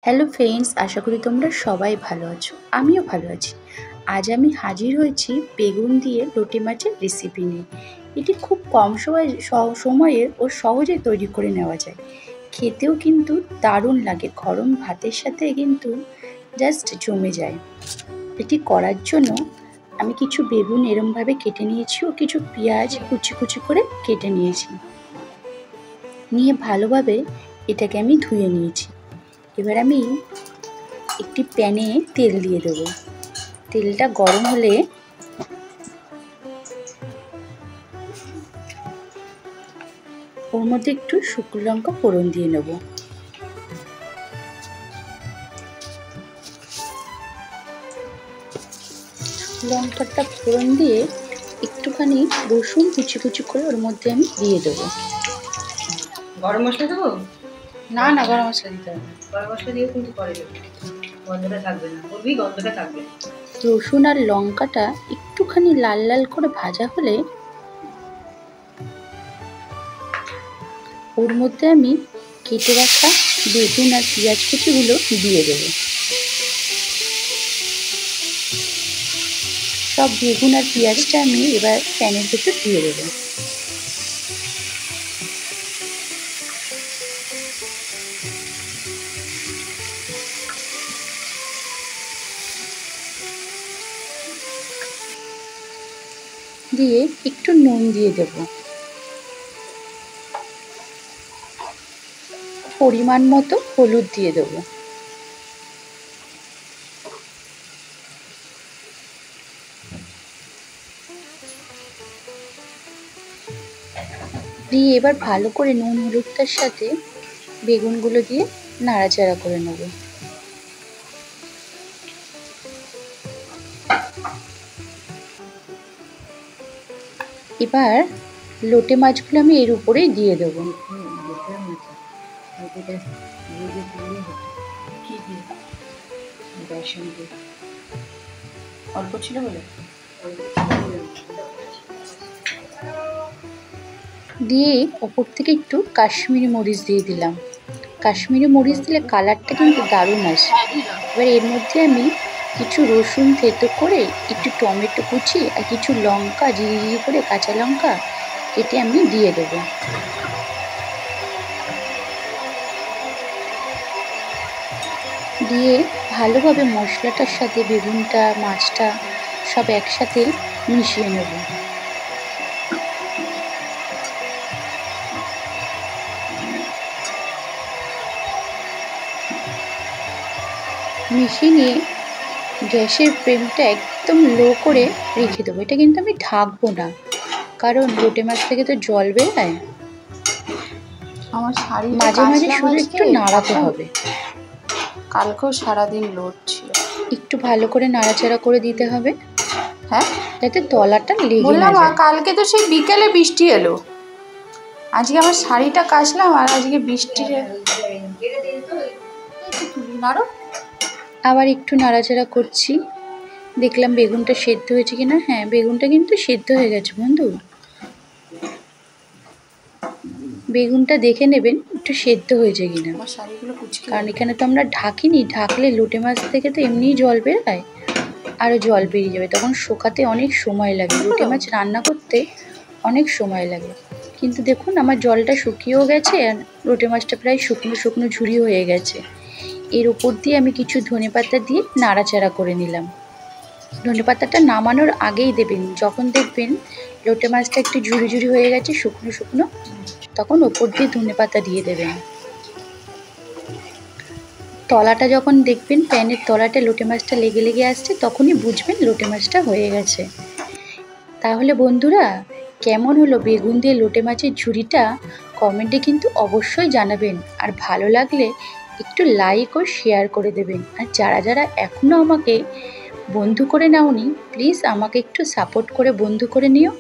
Hello friends, আশা করি তোমরা সবাই ভালো আছো। আমিও ভালো আছি। আজ আমি হাজির হয়েছি বেগুন দিয়ে লোটে মাছের রেসিপি নিয়ে। এটি খুব কম সময়ে ও সহজে তৈরি করে নেওয়া যায়। খেতেও কিন্তু দারুণ লাগে, গরম ভাতের সাথে কিন্তু জাস্ট জমে যায়। এটি করার জন্য আমি কিছু বেগুন এরমভাবে কেটে নিয়েছি ও কিছু পেঁয়াজ কুচি কুচি করে কেটে নিয়েছি। নিয়ে ভালোভাবে এটাকে আমি ধুয়ে নিয়েছি। এবার আমি একটি প্যানে তেল দিয়ে দেবো। তেলটা গরম হলে ওর মধ্যে একটু শুকনো লঙ্কা ফোড়ন দিয়ে নেব। লঙ্কাটা ফোড়ন দিয়ে একটুখানি রসুন কুচি কুচি করে ওর মধ্যে আমি দিয়ে দেবো। গরম মশলা দেবো? না না, গরম মশলা দিতে হবে। গরম মশলা দিয়ে কিন্তু পরে দেবো, গন্ধটা থাকবে না, খুবই গন্ধটা থাকবে। রসুন আর লঙ্কাটা একটুখানি লাল লাল করে ভাজা হলে ওর মধ্যে আমি কেটে রাখা বেগুন আর পেঁয়াজ কুচিগুলো দিয়ে দেবো। সব বেগুন আর পেঁয়াজটা আমি এবার প্যানের ভেতর দিয়ে দেবো। দিয়ে একটু নুন দিয়ে দেব, পরিমাণ মতো হলুদ দিয়ে দেব, দিয়ে এবার ভালো করে নুন হলুদটার সাথে বেগুনগুলো দিয়ে নাড়াচাড়া করে নেব। এবার লোটে মাছগুলো আমি এর উপরেই দিয়ে দেব। অল্প ছিল বলে দিয়ে ওপর থেকে একটু কাশ্মীরি মরিচ দিয়ে দিলাম। কাশ্মীরি মরিচ দিলে কালারটা কিন্তু দারুণ আসে। এবার এর মধ্যে আমি কিছু রসুন থেতো করে, একটু টমেটো কুচি আর কিছু লঙ্কা ঝিরি করে কাঁচা লঙ্কা কেটে আমি দিয়ে দেবো। দিয়ে ভালোভাবে মশলাটার সাথে বেগুনটা মাছটা সব একসাথে মিশিয়ে নেব। মিশিয়ে নিয়ে গ্যাসের ফ্লেমটা একদম লো করে রেখে দেবো। এটা কিন্তু আমি ঢাকবো না, কারণ লোটে মাছ থেকে তো জল বেরোয়। আমার শাড়ি মাঝে মাঝে শুধু একটু নাড়াতে হবে। কালকেও সারাদিন লোড ছিল, একটু ভালো করে নাড়াচাড়া করে দিতে হবে, হ্যাঁ, যাতে তলাটা লেগে না বললাম যায়। কালকে তো সেই বিকেলে বৃষ্টি এলো, আজকে আমার শাড়িটা কাচলাম আর আজকে বৃষ্টি। নাড়ো, আবার একটু নাড়াচাড়া করছি, দেখলাম বেগুনটা সেদ্ধ হয়েছে কিনা। হ্যাঁ, বেগুনটা কিন্তু সেদ্ধ হয়ে গেছে বন্ধু। বেগুনটা দেখে নেবেন একটু সেদ্ধ হয়েছে কিনা, আমার শাড়িগুলো কুচকে, কারণ এখানে তো আমরা ঢাকিনি। ঢাকলে লোটে মাছ থেকে তো এমনিই জল বেরোয়, আরও জল বেরিয়ে যাবে, তখন শুকাতে অনেক সময় লাগে। লোটে মাছ রান্না করতে অনেক সময় লাগে। কিন্তু দেখুন আমার জলটা শুকিয়েও গেছে আর লোটে মাছটা প্রায় শুকনো শুকনো ঝুরি হয়ে গেছে। এর উপর দিয়ে আমি কিছু ধনেপাতা দিয়ে নাড়াচাড়া করে নিলাম। ধনেপাতাটা নামানোর আগেই দেবেন, যখন দেখবেন লোটে মাছটা একটু ঝুরি ঝুরি হয়ে গেছে শুকনো শুকনো, তখন ওপর দিয়ে ধনেপাতা দিয়ে দেবেন। তলাটা যখন দেখবেন প্যানের তলাটা লোটে মাছটা লেগে লেগে আসছে, তখনই বুঝবেন লোটে মাছটা হয়ে গেছে। তাহলে বন্ধুরা, কেমন হলো বেগুন দিয়ে লোটে মাছের ঝুরিটা কমেন্টে কিন্তু অবশ্যই জানাবেন। আর ভালো লাগলে একটু লাইক ও শেয়ার করে দেবেন। আর যারা যারা এখনও আমাকে বন্ধু করে নাওনি, প্লিজ আমাকে একটু সাপোর্ট করে বন্ধু করে নিও।